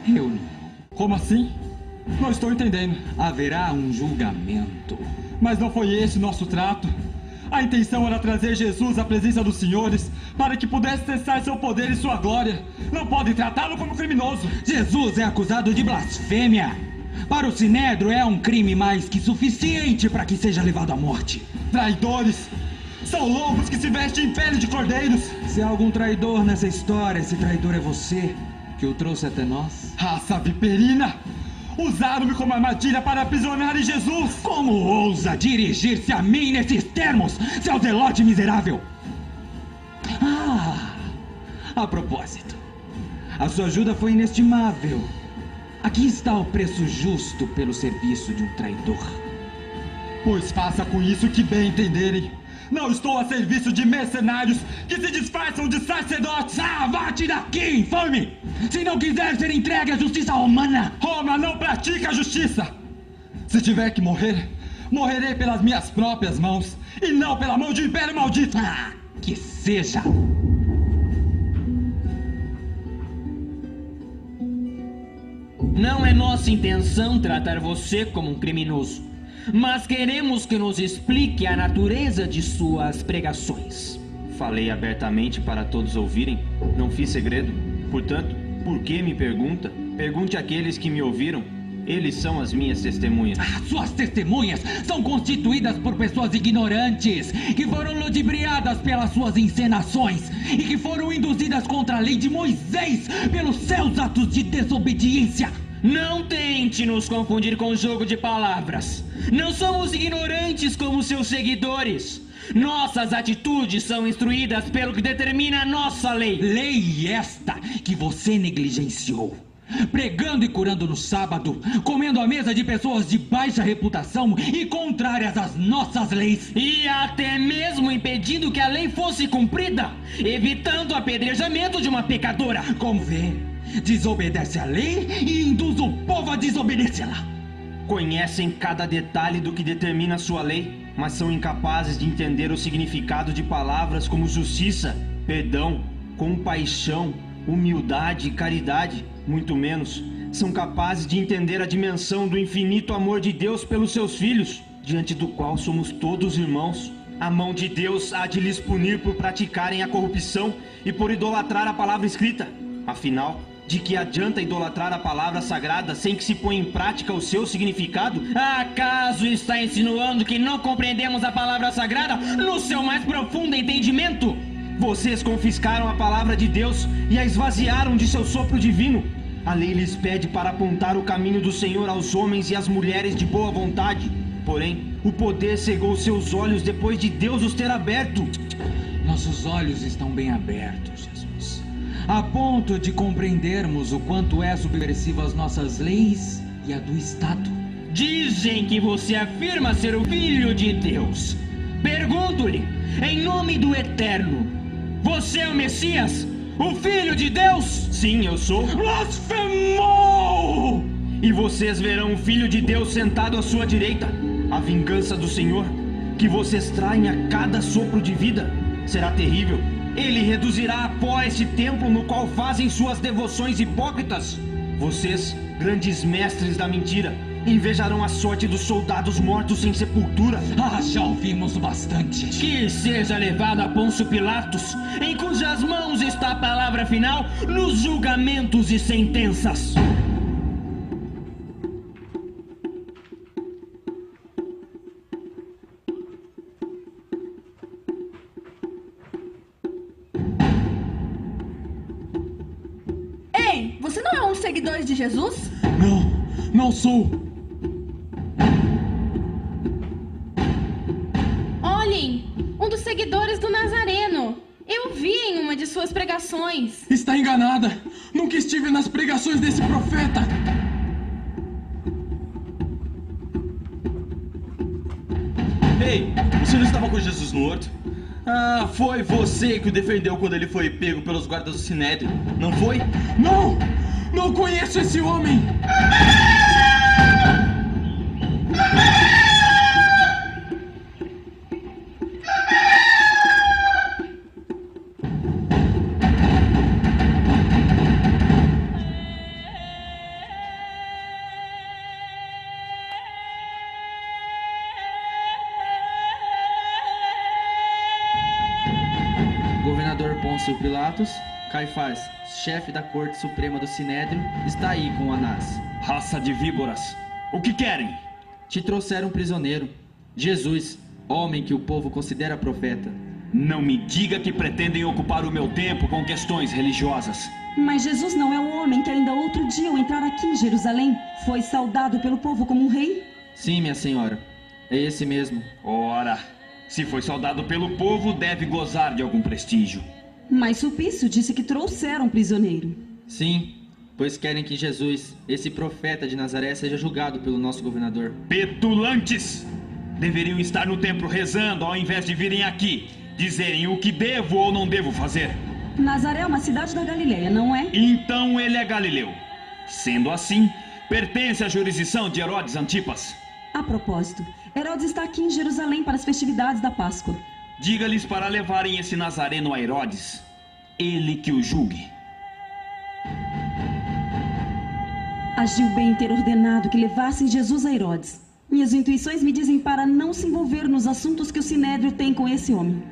Eu não. Como assim? Não estou entendendo. Haverá um julgamento. Mas não foi esse o nosso trato. A intenção era trazer Jesus à presença dos senhores para que pudesse cessar seu poder e sua glória. Não podem tratá-lo como criminoso. Jesus é acusado de blasfêmia. Para o Sinédrio é um crime mais que suficiente para que seja levado à morte. Traidores! São lobos que se vestem em pele de cordeiros. Se há algum traidor nessa história, esse traidor é você, que o trouxe até nós. Raça viperina! Usaram-me como armadilha para aprisionar em Jesus! Como ousa dirigir-se a mim nesses termos, seu zelote miserável? A propósito, a sua ajuda foi inestimável. Aqui está o preço justo pelo serviço de um traidor. Pois faça com isso o que bem entenderem. Não estou a serviço de mercenários que se disfarçam de sacerdotes. Vá-te daqui, infame! Se não quiser ser entregue à justiça romana. Roma não pratica a justiça. Se tiver que morrer, morrerei pelas minhas próprias mãos e não pela mão de um império maldito. Que seja. Não é nossa intenção tratar você como um criminoso, mas queremos que nos explique a natureza de suas pregações. Falei abertamente para todos ouvirem, não fiz segredo. Portanto, por que me pergunta? Pergunte àqueles que me ouviram. Eles são as minhas testemunhas. Suas testemunhas são constituídas por pessoas ignorantes, que foram ludibriadas pelas suas encenações e que foram induzidas contra a lei de Moisés pelos seus atos de desobediência. Não tente nos confundir com jogo de palavras. Não somos ignorantes como seus seguidores. Nossas atitudes são instruídas pelo que determina a nossa lei. Lei esta que você negligenciou. Pregando e curando no sábado, comendo à mesa de pessoas de baixa reputação e contrárias às nossas leis. E até mesmo impedindo que a lei fosse cumprida, evitando o apedrejamento de uma pecadora. Como vê, desobedece à lei e induz o povo a desobedecê-la. Conhecem cada detalhe do que determina sua lei, mas são incapazes de entender o significado de palavras como justiça, perdão, compaixão, humildade e caridade. Muito menos são capazes de entender a dimensão do infinito amor de Deus pelos seus filhos, diante do qual somos todos irmãos. A mão de Deus há de lhes punir por praticarem a corrupção e por idolatrar a palavra escrita. Afinal, de que adianta idolatrar a palavra sagrada sem que se ponha em prática o seu significado? Acaso está insinuando que não compreendemos a palavra sagrada no seu mais profundo entendimento? Vocês confiscaram a palavra de Deus e a esvaziaram de seu sopro divino. A lei lhes pede para apontar o caminho do Senhor aos homens e às mulheres de boa vontade. Porém, o poder cegou seus olhos depois de Deus os ter aberto. Nossos olhos estão bem abertos, Jesus, a ponto de compreendermos o quanto é subversiva as nossas leis e a do Estado. Dizem que você afirma ser o Filho de Deus. Pergunto-lhe, em nome do Eterno, você é o Messias? O Filho de Deus? Sim, eu sou. Blasfemou! E vocês verão o Filho de Deus sentado à sua direita. A vingança do Senhor, que vocês traem a cada sopro de vida, será terrível. Ele reduzirá a pó este templo no qual fazem suas devoções hipócritas. Vocês, grandes mestres da mentira, invejarão a sorte dos soldados mortos sem sepultura. Já ouvimos bastante. Que seja levado a Pôncio Pilatos, em cujas mãos está a palavra final nos julgamentos e sentenças. Ei, você não é um dos seguidores de Jesus? Não sou. Olhem, um dos seguidores do Nazareno. Eu vi em uma de suas pregações. Está enganada. Nunca estive nas pregações desse profeta. Ei, você não estava com Jesus no horto? Foi você que o defendeu quando ele foi pego pelos guardas do Sinédrio, não foi? Não conheço esse homem. Pôncio Pilatos, Caifás, chefe da corte suprema do Sinédrio, está aí com Anás. Raça de víboras, o que querem? Te trouxeram um prisioneiro, Jesus, homem que o povo considera profeta. Não me diga que pretendem ocupar o meu tempo com questões religiosas. Mas Jesus não é o homem que ainda outro dia ao entrar aqui em Jerusalém foi saudado pelo povo como um rei? Sim, minha senhora, é esse mesmo. Ora, se foi saudado pelo povo, deve gozar de algum prestígio. Mas Sulpício disse que trouxeram um prisioneiro. Sim, pois querem que Jesus, esse profeta de Nazaré, seja julgado pelo nosso governador. Petulantes! Deveriam estar no templo rezando ao invés de virem aqui, dizerem o que devo ou não devo fazer. Nazaré é uma cidade da Galileia, não é? Então ele é galileu. Sendo assim, pertence à jurisdição de Herodes Antipas. A propósito, Herodes está aqui em Jerusalém para as festividades da Páscoa. Diga-lhes para levarem esse Nazareno a Herodes. Ele que o julgue. Agiu bem em ter ordenado que levassem Jesus a Herodes. Minhas intuições me dizem para não se envolver nos assuntos que o Sinédrio tem com esse homem.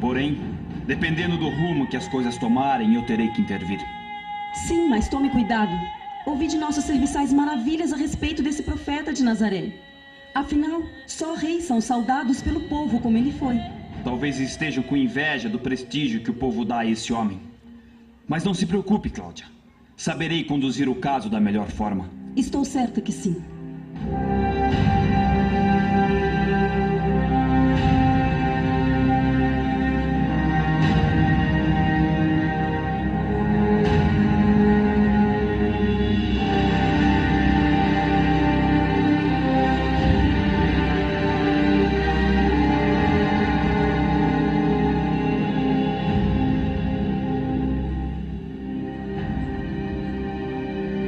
Porém, dependendo do rumo que as coisas tomarem, eu terei que intervir. Sim, mas tome cuidado. Ouvi de nossos serviçais maravilhas a respeito desse profeta de Nazaré. Afinal, só reis são saudados pelo povo como ele foi. Talvez estejam com inveja do prestígio que o povo dá a esse homem. Mas não se preocupe, Cláudia. Saberei conduzir o caso da melhor forma. Estou certa que sim.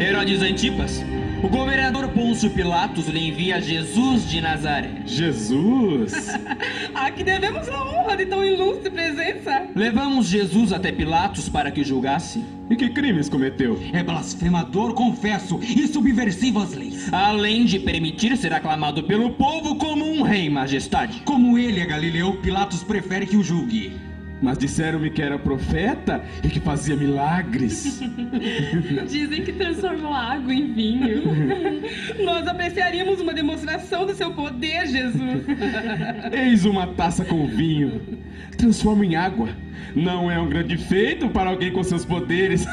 Herodes Antipas, o governador Pôncio Pilatos lhe envia Jesus de Nazaré. Jesus? A que devemos a honra de tão ilustre presença. Levamos Jesus até Pilatos para que o julgasse. E que crimes cometeu? É blasfemador, confesso, e subversivo às leis. Além de permitir ser aclamado pelo povo como um rei, majestade. Como ele é galileu, Pilatos prefere que o julgue. Mas disseram-me que era profeta e que fazia milagres. Dizem que transformou água em vinho. Nós apreciaríamos uma demonstração do seu poder, Jesus. Eis uma taça com vinho. Transforma em água. Não é um grande feito para alguém com seus poderes.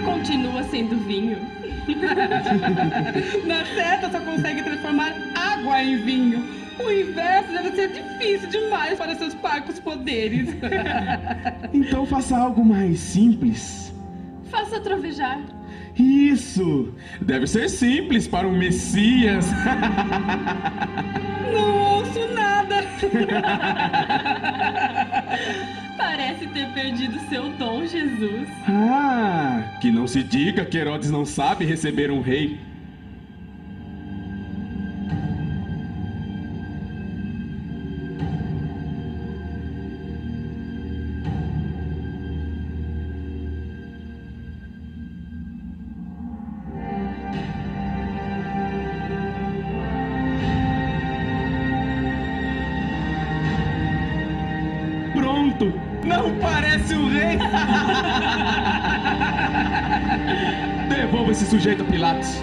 Continua sendo vinho. Na certa só consegue transformar água em vinho. O inverso deve ser difícil demais para seus parcos poderes. Então faça algo mais simples. Faça trovejar. Isso! Deve ser simples para um Messias. Não ouço nada. Parece ter perdido seu dom, Jesus. Ah, que não se diga que Herodes não sabe receber um rei. Pronto! Não parece um rei! Devolva esse sujeito a Pilatos.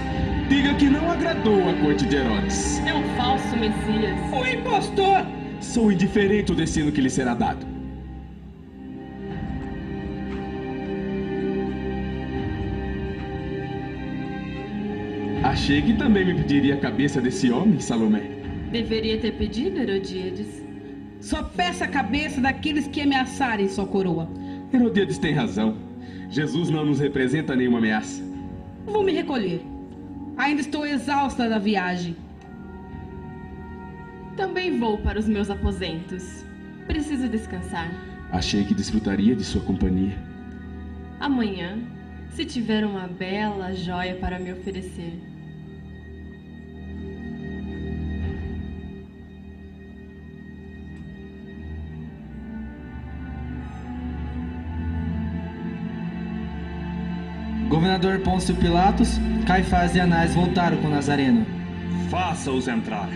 Diga que não agradou a corte de Herodes. É um falso Messias. O impostor! Sou indiferente ao destino que lhe será dado. Achei que também me pediria a cabeça desse homem, Salomé. Deveria ter pedido, Herodíades. Só peça a cabeça daqueles que ameaçarem sua coroa. Herodíades tem razão. Jesus não nos representa nenhuma ameaça. Vou me recolher. Ainda estou exausta da viagem. Também vou para os meus aposentos. Preciso descansar. Achei que desfrutaria de sua companhia. Amanhã, se tiver uma bela joia para me oferecer. Governador Pôncio Pilatos, Caifás e Anás voltaram com Nazareno. Faça-os entrar.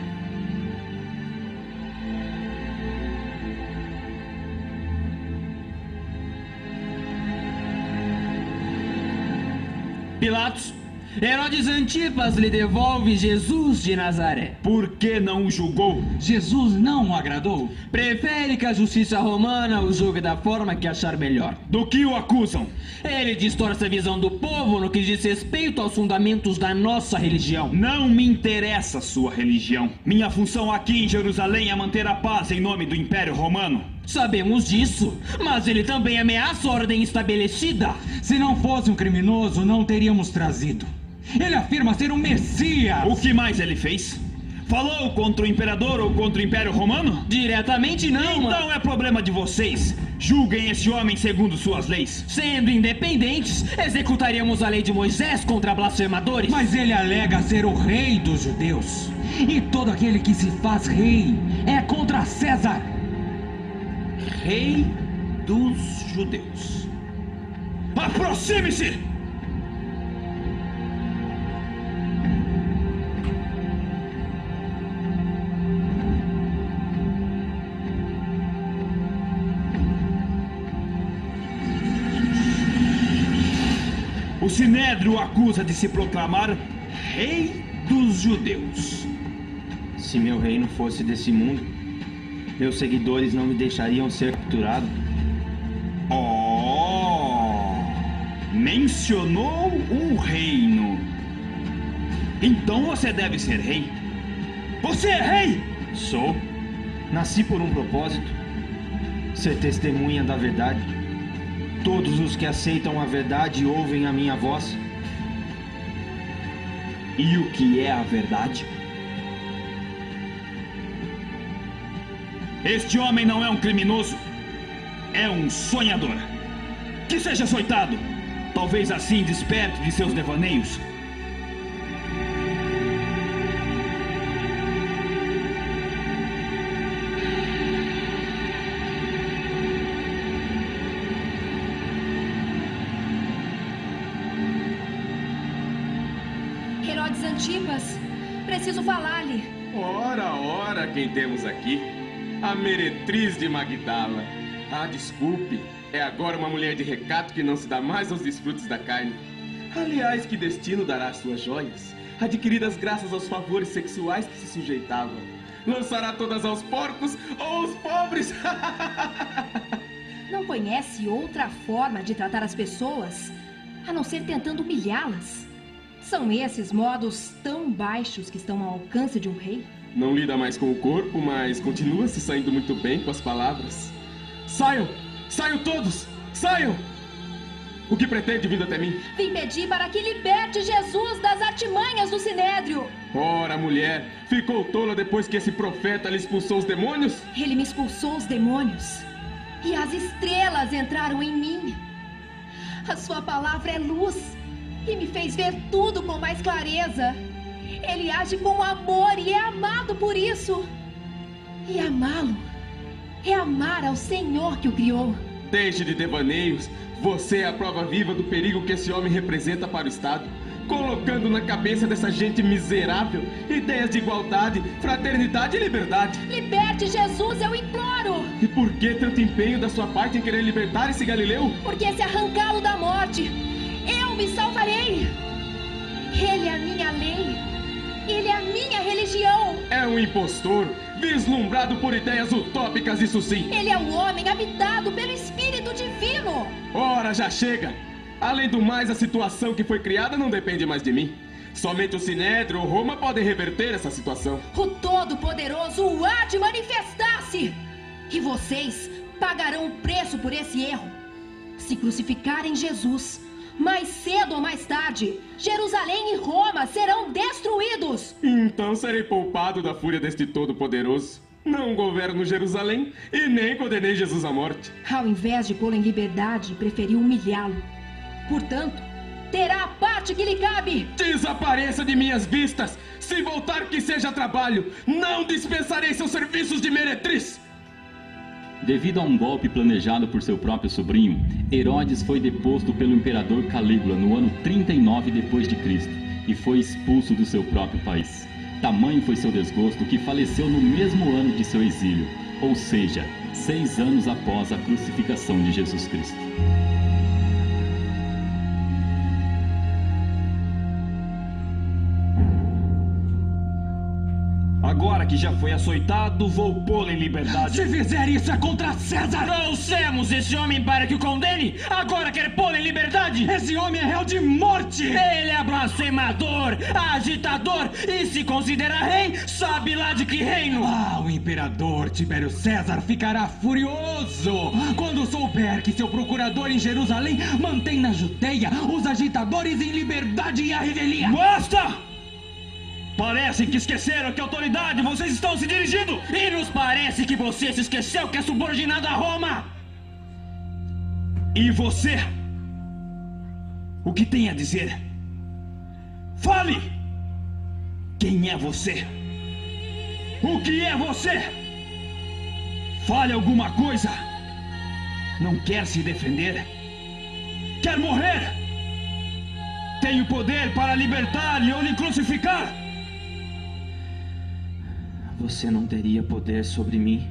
Pilatos, Herodes Antipas lhe devolve Jesus de Nazaré. Por que não o julgou? Jesus não o agradou? Prefere que a justiça romana o julgue da forma que achar melhor. Do que o acusam? Ele distorce a visão do povo no que diz respeito aos fundamentos da nossa religião. Não me interessa a sua religião. Minha função aqui em Jerusalém é manter a paz em nome do Império Romano. Sabemos disso, mas ele também ameaça a ordem estabelecida. Se não fosse um criminoso, não teríamos trazido. Ele afirma ser um Messias. O que mais ele fez? Falou contra o imperador ou contra o Império Romano? Diretamente não. Então é problema de vocês. Julguem esse homem segundo suas leis. Sendo independentes, executaríamos a lei de Moisés contra blasfemadores. Mas ele alega ser o rei dos judeus. E todo aquele que se faz rei é contra César. Rei dos judeus. Aproxime-se! O Sinédrio o acusa de se proclamar rei dos judeus. Se meu reino fosse desse mundo, meus seguidores não me deixariam ser capturado. Mencionou um reino. Então você deve ser rei. Você é rei? Sou. Nasci por um propósito: ser testemunha da verdade. Todos os que aceitam a verdade ouvem a minha voz. E o que é a verdade? Este homem não é um criminoso. É um sonhador. Que seja açoitado. Talvez assim desperte de seus devaneios. Herodes Antipas, preciso falar-lhe. Ora, quem temos aqui? A meretriz de Magdala. Ah, desculpe, é agora uma mulher de recato que não se dá mais aos desfrutos da carne. Aliás, que destino dará às suas joias, adquiridas graças aos favores sexuais que se sujeitavam? Lançará todas aos porcos ou aos pobres? Não conhece outra forma de tratar as pessoas, a não ser tentando humilhá-las? São esses modos tão baixos que estão ao alcance de um rei? Não lida mais com o corpo, mas continua se saindo muito bem com as palavras. Saiam! Saiam todos! Saiam! O que pretende vindo até mim? Vim pedir para que liberte Jesus das artimanhas do Sinédrio. Ora, mulher, ficou tola depois que esse profeta lhe expulsou os demônios? Ele me expulsou os demônios. E as estrelas entraram em mim. A sua palavra é luz e me fez ver tudo com mais clareza. Ele age com amor e é amado por isso. E amá-lo é amar ao Senhor que o criou. Deixe de devaneios. Você é a prova viva do perigo que esse homem representa para o Estado, colocando na cabeça dessa gente miserável ideias de igualdade, fraternidade e liberdade. Liberte Jesus, eu imploro! E por que tanto empenho da sua parte em querer libertar esse Galileu? Porque se arrancá-lo da morte, eu me salvarei. Ele é a minha lei. Ele é a minha religião. É um impostor, vislumbrado por ideias utópicas, isso sim. Ele é um homem habitado pelo Espírito Divino. Ora, já chega. Além do mais, a situação que foi criada não depende mais de mim. Somente o Sinédrio ou Roma podem reverter essa situação. O Todo-Poderoso há de manifestar-se. E vocês pagarão o preço por esse erro. Se crucificarem Jesus, mais cedo ou mais tarde, Jerusalém e Roma serão destruídos. Então serei poupado da fúria deste Todo-Poderoso. Não governo Jerusalém e nem condenei Jesus à morte. Ao invés de pô-lo em liberdade, preferiu humilhá-lo. Portanto, terá a parte que lhe cabe. Desapareça de minhas vistas. Se voltar, que seja trabalho. Não dispensarei seus serviços de meretriz. Devido a um golpe planejado por seu próprio sobrinho, Herodes foi deposto pelo imperador Calígula no ano 39 d.C. e foi expulso do seu próprio país. Tamanho foi seu desgosto que faleceu no mesmo ano de seu exílio, ou seja, 6 anos após a crucificação de Jesus Cristo. Agora que já foi açoitado, vou pô-lo em liberdade. Se fizer isso é contra César! Trouxemos esse homem para que o condene! Agora quer pô-lo em liberdade! Esse homem é réu de morte! Ele é blasfemador, agitador e se considera rei, sabe lá de que reino! O imperador Tibério César ficará furioso quando souber que seu procurador em Jerusalém mantém na Judeia os agitadores em liberdade e a revelia! Basta! Parece que esqueceram a que autoridade vocês estão se dirigindo! E nos parece que você se esqueceu que é subordinado a Roma! E você? O que tem a dizer? Fale! Quem é você? O que é você? Fale alguma coisa! Não quer se defender? Quer morrer? Tenho poder para libertar-lhe ou lhe crucificar! Você não teria poder sobre mim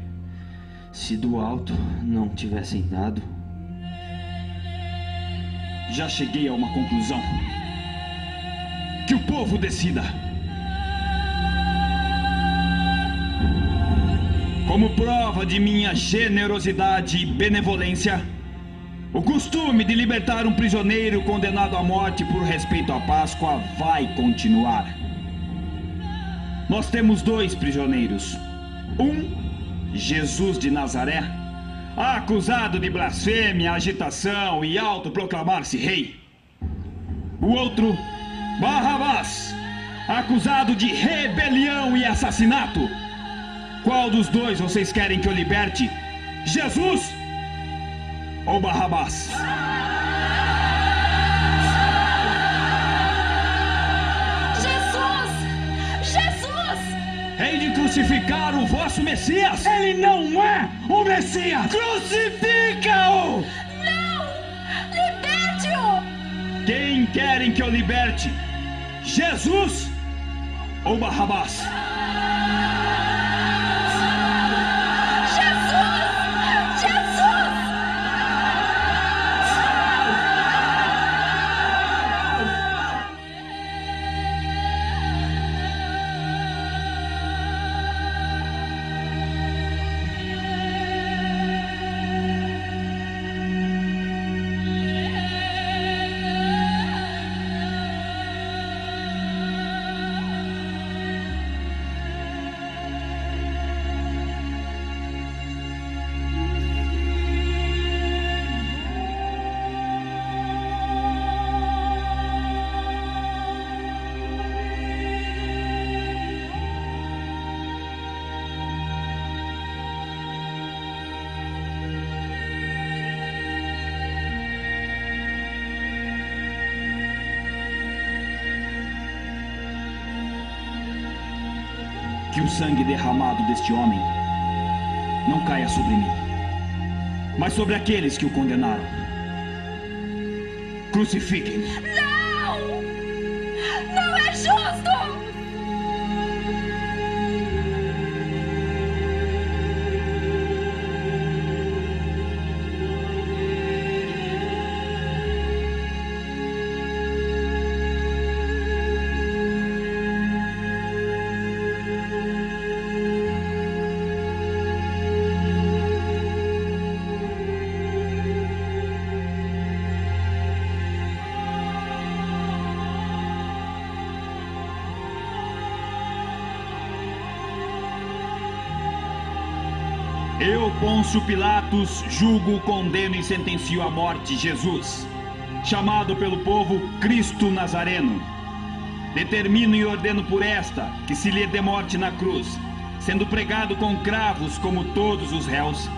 se do alto não tivessem dado. Já cheguei a uma conclusão. Que o povo decida. Como prova de minha generosidade e benevolência, o costume de libertar um prisioneiro condenado à morte por respeito à Páscoa vai continuar. Nós temos 2 prisioneiros. Um, Jesus de Nazaré, acusado de blasfêmia, agitação e autoproclamar-se rei. O outro, Barrabás, acusado de rebelião e assassinato. Qual dos 2 vocês querem que eu liberte? Jesus ou Barrabás? Hei de crucificar o vosso Messias! Ele não é o Messias! Crucifica-o! Não! Liberte-o! Quem querem que eu liberte? Jesus ou Barrabás? Que o sangue derramado deste homem não caia sobre mim, mas sobre aqueles que o condenaram. Crucifiquem-me. Não! Não é justo! Eu, Pôncio Pilatos, julgo, condeno e sentencio à morte Jesus, chamado pelo povo Cristo Nazareno. Determino e ordeno por esta que se lhe dê morte na cruz, sendo pregado com cravos como todos os réus,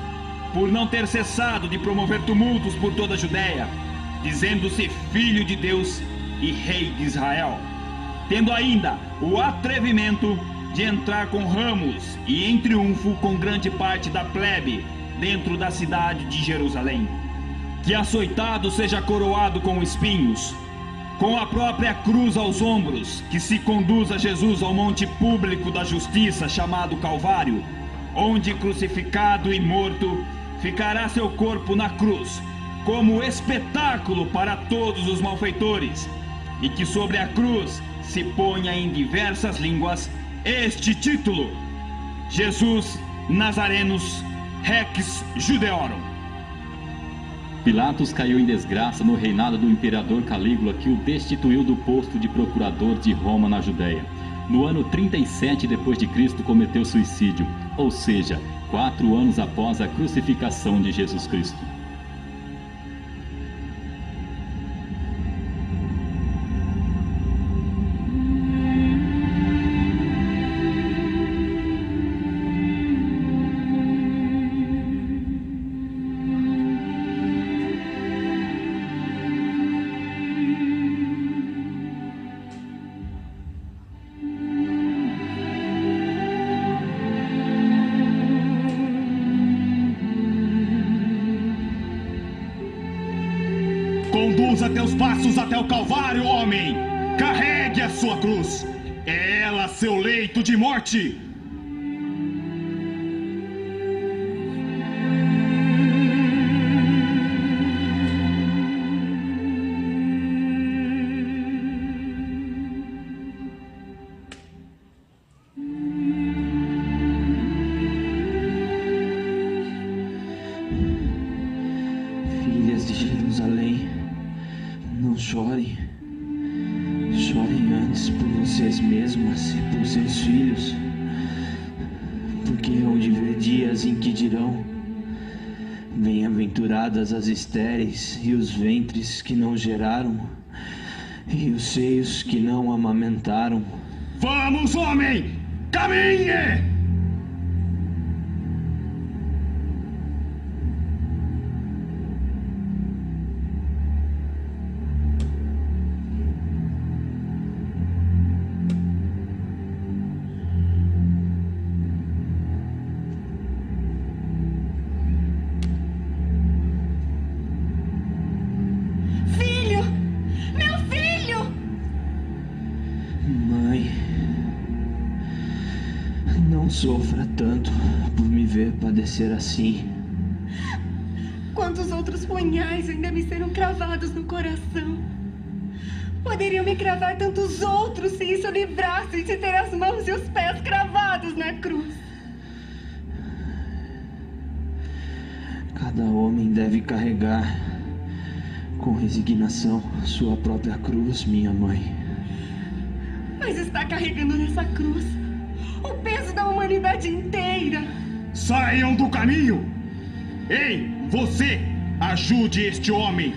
por não ter cessado de promover tumultos por toda a Judéia, dizendo-se Filho de Deus e Rei de Israel, tendo ainda o atrevimento de entrar com ramos e em triunfo com grande parte da plebe, dentro da cidade de Jerusalém. Que açoitado seja coroado com espinhos, com a própria cruz aos ombros, que se conduza Jesus ao monte público da justiça chamado Calvário, onde crucificado e morto ficará seu corpo na cruz, como espetáculo para todos os malfeitores, e que sobre a cruz se ponha em diversas línguas este título: Jesus Nazarenus Rex Judeorum. Pilatos caiu em desgraça no reinado do imperador Calígula, que o destituiu do posto de procurador de Roma na Judéia. No ano 37 d.C. cometeu suicídio, ou seja, 4 anos após a crucificação de Jesus Cristo. Conduza teus passos até o Calvário, homem! Carregue a sua cruz! É ela seu leito de morte! Filhas de Jerusalém, não chorem. Chorem antes por vocês mesmas e por seus filhos, porque hão de ver dias em que dirão: bem-aventuradas as estéreis e os ventres que não geraram, e os seios que não amamentaram. Vamos, homem! Caminhe! Não sofra tanto por me ver padecer assim. Quantos outros punhais ainda me serão cravados no coração? Poderiam me cravar tantos outros se isso livrasse de ter as mãos e os pés cravados na cruz. Cada homem deve carregar com resignação sua própria cruz, minha mãe. Mas está carregando nessa cruz o peso da humanidade inteira. Saiam do caminho! Ei, você! Ajude este homem!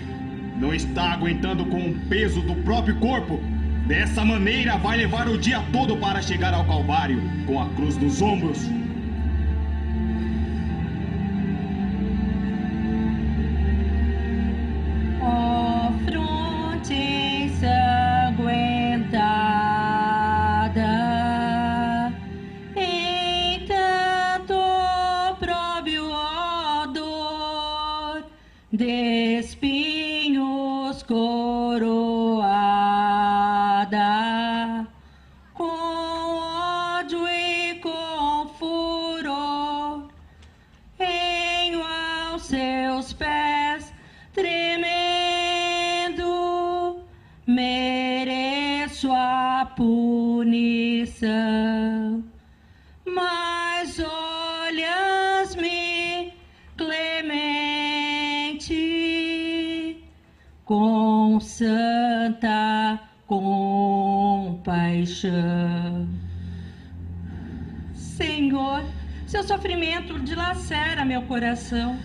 Não está aguentando com o peso do próprio corpo. Dessa maneira vai levar o dia todo para chegar ao Calvário, com a cruz nos ombros. Ó fronte ensanguentada, em tanto opróbrio, ó dor, de espinhos coroada, com ódio e com furor, venho aos seus pés tremendo, mereço a punição, mas olhas-me clemente, com santa compaixão. Senhor, seu sofrimento dilacera meu coração.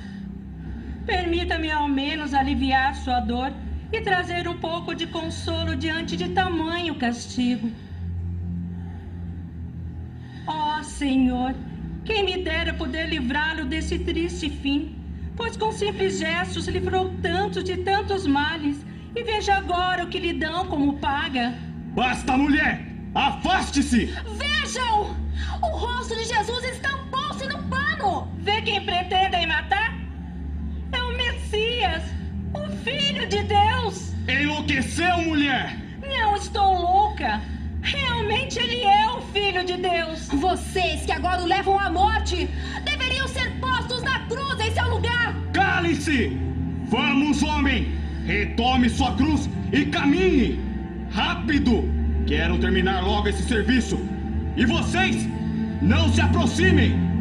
Permita-me ao menos aliviar sua dor e trazer um pouco de consolo diante de tamanho castigo. Ó Senhor, quem me dera poder livrá-lo desse triste fim, pois com simples gestos livrou tantos de tantos males, e veja agora o que lhe dão como paga. Basta, mulher! Afaste-se! Vejam! O rosto de Jesus estampou-se no pano! Vê quem pretendem matar. Enlouqueceu, mulher? Não estou louca. Realmente ele é o Filho de Deus. Vocês que agora o levam à morte deveriam ser postos na cruz em seu lugar. Cale-se! Vamos, homem! Retome sua cruz e caminhe! Rápido! Quero terminar logo esse serviço. E vocês, não se aproximem!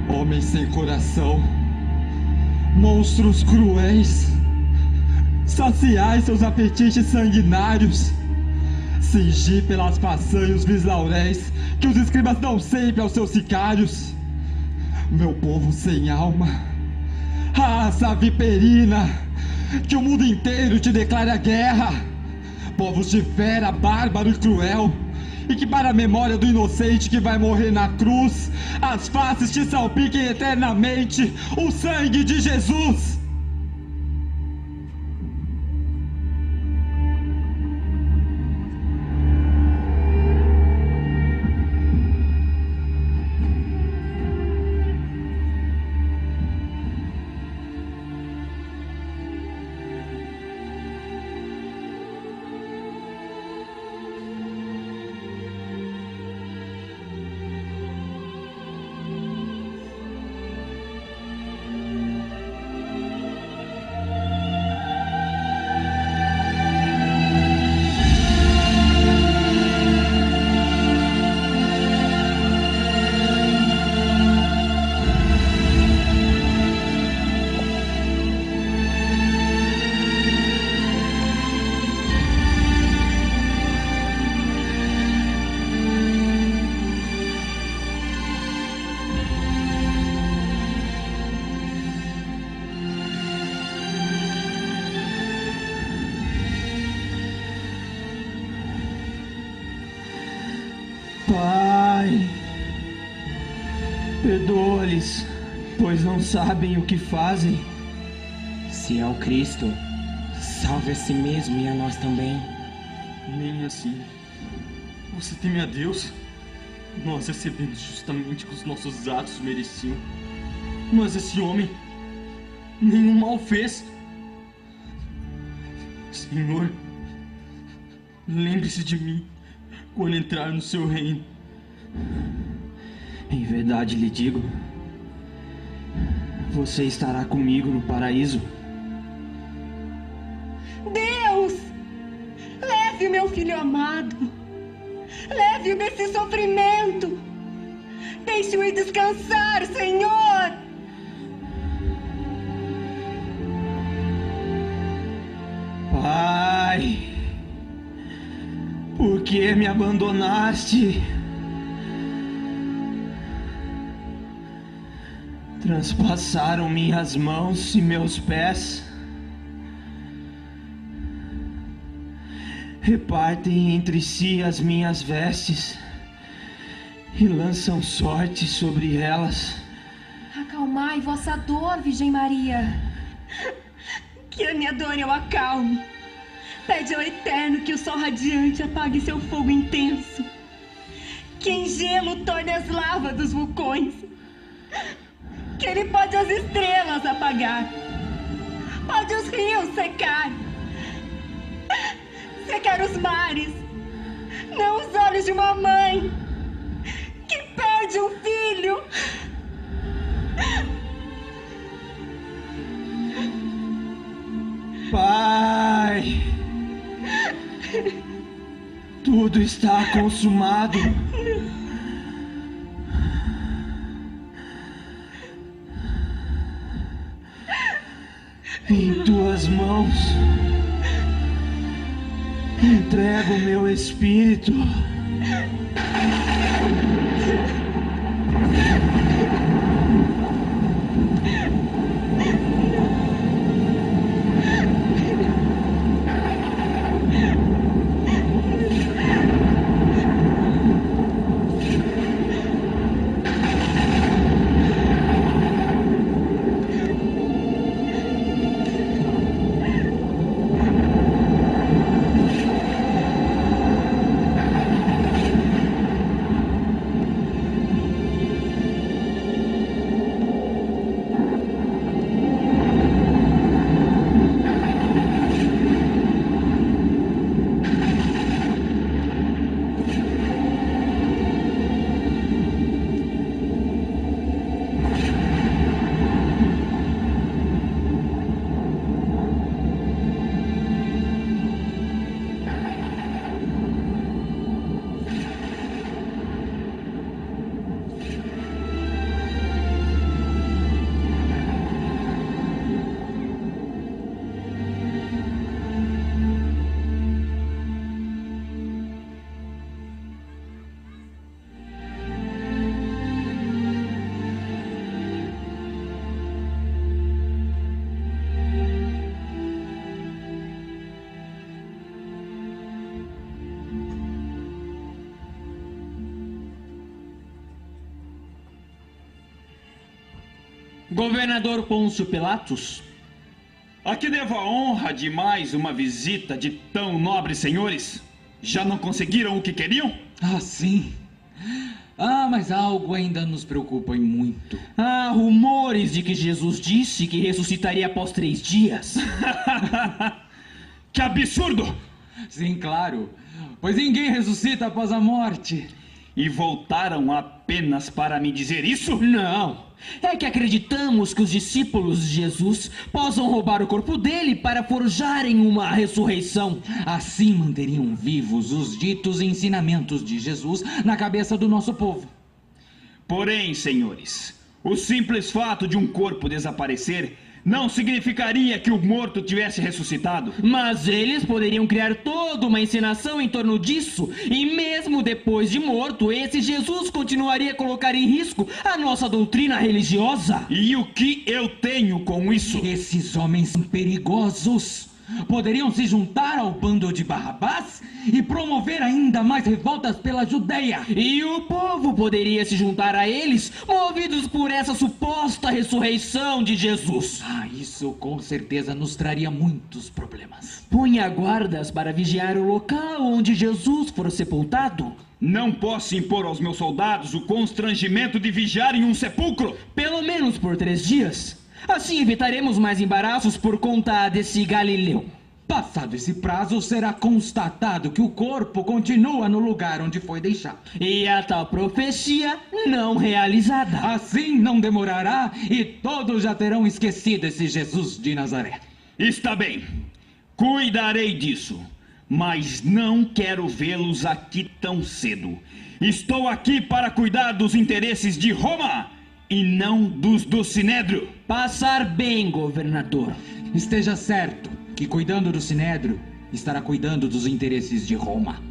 Homens sem coração, monstros cruéis, saciai seus apetites sanguinários, cingir pelas façanhas os lauréis que os escribas dão sempre aos seus sicários. Meu povo sem alma, raça viperina, que o mundo inteiro te declara guerra. Povos de fera, bárbaro e cruel, e que para a memória do inocente que vai morrer na cruz, as faces te salpiquem eternamente o sangue de Jesus. Pai, perdoa-lhes, pois não sabem o que fazem. Se é o Cristo, salve a si mesmo e a nós também. Nem assim. Você teme a Deus? Nós recebemos justamente o que os nossos atos mereciam. Mas esse homem nenhum mal fez. Senhor, lembre-se de mim quando entrar no seu reino. Em verdade lhe digo, você estará comigo no paraíso. Deus, leve o meu filho amado, leve-o desse sofrimento, deixe-o ir descansar, Senhor. Pai, por que me abandonaste? Transpassaram minhas mãos e meus pés. Repartem entre si as minhas vestes e lançam sorte sobre elas. Acalmai vossa dor, Virgem Maria. Que a minha dor eu acalme. Pede ao Eterno que o sol radiante apague seu fogo intenso, que em gelo torne as lavas dos vulcões, que ele pode as estrelas apagar, pode os rios secar os mares, não os olhos de uma mãe que perde um filho. Pai, tudo está consumado. Em tuas mãos entrego o meu espírito. Governador Pôncio Pilatos, a que devo a honra de mais uma visita de tão nobres senhores? Já não conseguiram o que queriam? Ah, sim. Ah, mas algo ainda nos preocupa e muito. Há rumores de que Jesus disse que ressuscitaria após 3 dias. Que absurdo! Sim, claro. Pois ninguém ressuscita após a morte. E voltaram apenas para me dizer isso? Não. É que acreditamos que os discípulos de Jesus possam roubar o corpo dele para forjarem uma ressurreição. Assim manteriam vivos os ditos ensinamentos de Jesus na cabeça do nosso povo. Porém, senhores, o simples fato de um corpo desaparecer não significaria que o morto tivesse ressuscitado. Mas eles poderiam criar toda uma encenação em torno disso. E mesmo depois de morto, esse Jesus continuaria a colocar em risco a nossa doutrina religiosa. E o que eu tenho com isso? Esses homens são perigosos. Poderiam se juntar ao bando de Barrabás e promover ainda mais revoltas pela Judeia. E o povo poderia se juntar a eles, movidos por essa suposta ressurreição de Jesus. Ah, isso com certeza nos traria muitos problemas. Ponha guardas para vigiar o local onde Jesus for sepultado. Não posso impor aos meus soldados o constrangimento de vigiarem um sepulcro. Pelo menos por 3 dias. Assim evitaremos mais embaraços por conta desse Galileu. Passado esse prazo, será constatado que o corpo continua no lugar onde foi deixado. E a tal profecia não realizada. Assim não demorará e todos já terão esquecido esse Jesus de Nazaré. Está bem, cuidarei disso, mas não quero vê-los aqui tão cedo. Estou aqui para cuidar dos interesses de Roma e não dos do Sinédrio. Passar bem, governador. Esteja certo que, cuidando do Sinédrio, estará cuidando dos interesses de Roma.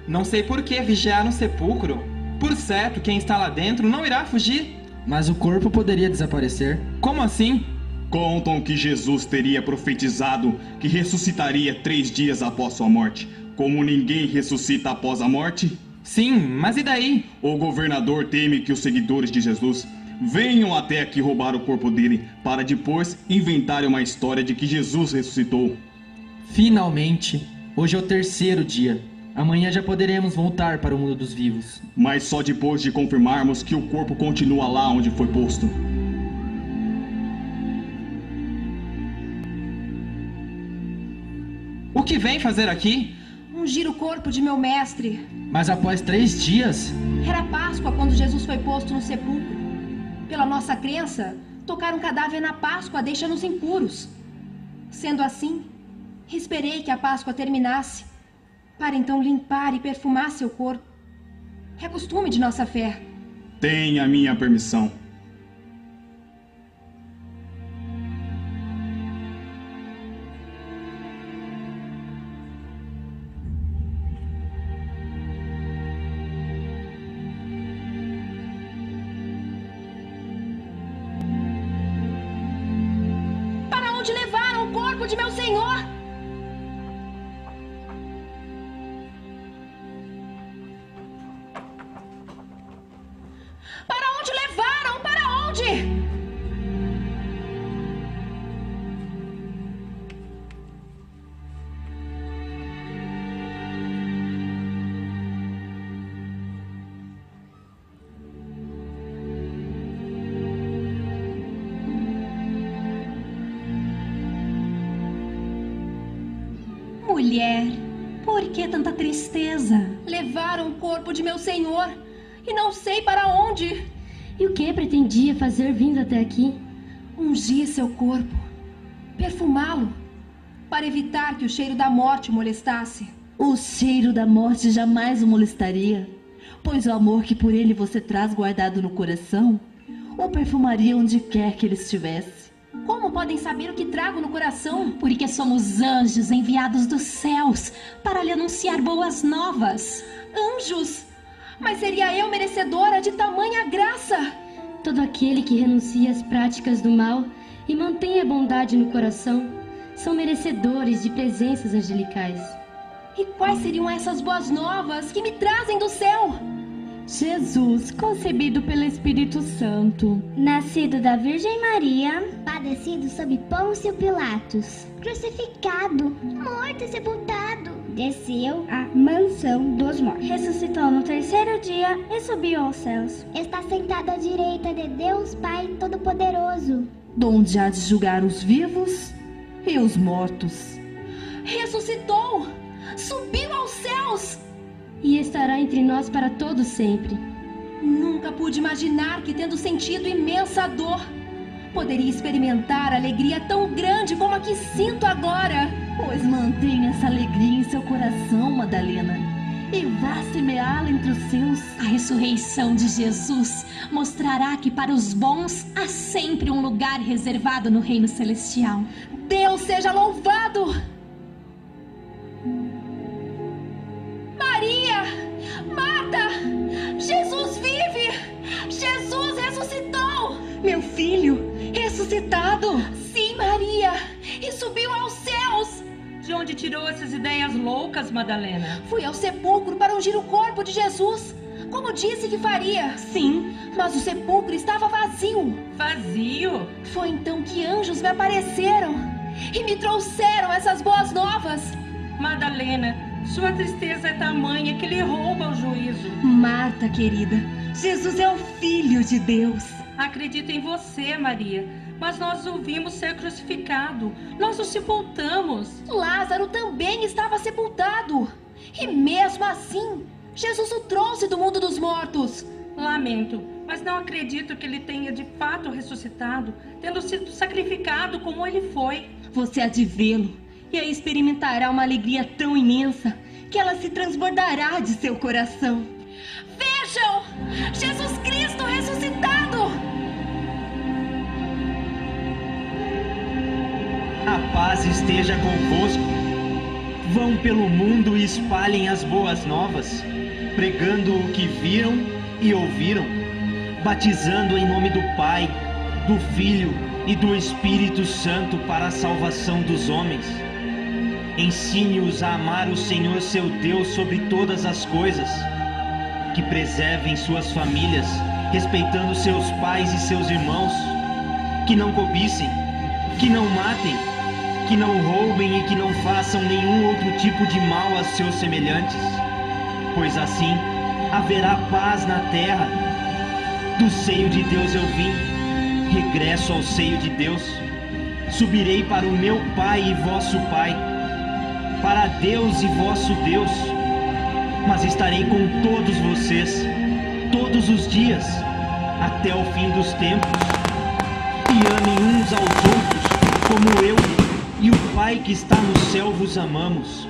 Não sei por que vigiar no sepulcro. Por certo, quem está lá dentro não irá fugir. Mas o corpo poderia desaparecer. Como assim? Contam que Jesus teria profetizado que ressuscitaria 3 dias após sua morte. Como ninguém ressuscita após a morte? Sim, mas e daí? O governador teme que os seguidores de Jesus venham até aqui roubar o corpo dele, para depois inventarem uma história de que Jesus ressuscitou. Finalmente! Hoje é o 3º dia. Amanhã já poderemos voltar para o mundo dos vivos. Mas só depois de confirmarmos que o corpo continua lá onde foi posto. que vem fazer aqui? Ungir o corpo de meu mestre. Mas após 3 dias... Era Páscoa quando Jesus foi posto no sepulcro. Pela nossa crença, tocar um cadáver na Páscoa deixa-nos impuros. Sendo assim, esperei que a Páscoa terminasse, para então limpar e perfumar seu corpo. É costume de nossa fé. Tem a minha permissão. Para onde levaram o corpo de meu senhor? Para onde levaram? Para onde? Mulher, por que tanta tristeza? Levaram o corpo de meu senhor e não sei para onde. E o que pretendia fazer vindo até aqui? Ungir seu corpo, perfumá-lo, para evitar que o cheiro da morte o molestasse. O cheiro da morte jamais o molestaria, pois o amor que por ele você traz guardado no coração o perfumaria onde quer que ele estivesse. Como podem saber o que trago no coração? Porque somos anjos enviados dos céus para lhe anunciar boas novas. Anjos? Mas seria eu merecedora de tamanha graça? Todo aquele que renuncia às práticas do mal e mantém a bondade no coração são merecedores de presenças angelicais. E quais seriam essas boas novas que me trazem do céu? Jesus, concebido pelo Espírito Santo, nascido da Virgem Maria, padecido sob Pôncio Pilatos, crucificado, morto e sepultado, desceu à mansão dos mortos, ressuscitou no 3º dia e subiu aos céus. Está sentado à direita de Deus Pai Todo-Poderoso, donde há de julgar os vivos e os mortos. Ressuscitou! Subiu aos céus! E estará entre nós para todo sempre. Nunca pude imaginar que, tendo sentido imensa dor, poderia experimentar alegria tão grande como a que sinto agora. Pois mantenha essa alegria em seu coração, Madalena, e vá semeá-la entre os seus. A ressurreição de Jesus mostrará que para os bons há sempre um lugar reservado no reino celestial. Deus seja louvado! Maria! Marta! Jesus vive! Jesus ressuscitou! Meu filho, ressuscitado! Sim, Maria! E subiu aos céus! De onde tirou essas ideias loucas, Madalena? Fui ao sepulcro para ungir o corpo de Jesus, como disse que faria. Sim. Mas o sepulcro estava vazio. Vazio? Foi então que anjos me apareceram e me trouxeram essas boas novas. Madalena, sua tristeza é tamanha que lhe rouba o juízo. Marta, querida, Jesus é o Filho de Deus. Acredito em você, Maria, mas nós o vimos ser crucificado. Nós o sepultamos. Lázaro também estava sepultado. E mesmo assim, Jesus o trouxe do mundo dos mortos. Lamento, mas não acredito que ele tenha de fato ressuscitado, tendo sido sacrificado como ele foi. Você há de vê-lo e aí experimentará uma alegria tão imensa que ela se transbordará de seu coração. Vejam! Jesus Cristo ressuscitado! A paz esteja convosco. Vão pelo mundo e espalhem as boas novas, pregando o que viram e ouviram, batizando em nome do Pai, do Filho e do Espírito Santo para a salvação dos homens. Ensine-os a amar o Senhor seu Deus sobre todas as coisas, que preservem suas famílias, respeitando seus pais e seus irmãos, que não cobicem, que não matem, que não roubem e que não façam nenhum outro tipo de mal a seus semelhantes, pois assim haverá paz na terra. Do seio de Deus eu vim, regresso ao seio de Deus, subirei para o meu Pai e vosso Pai, para Deus e vosso Deus. Mas estarei com todos vocês, todos os dias, até o fim dos tempos. E amem uns aos outros, como eu e o Pai que está no céu vos amamos.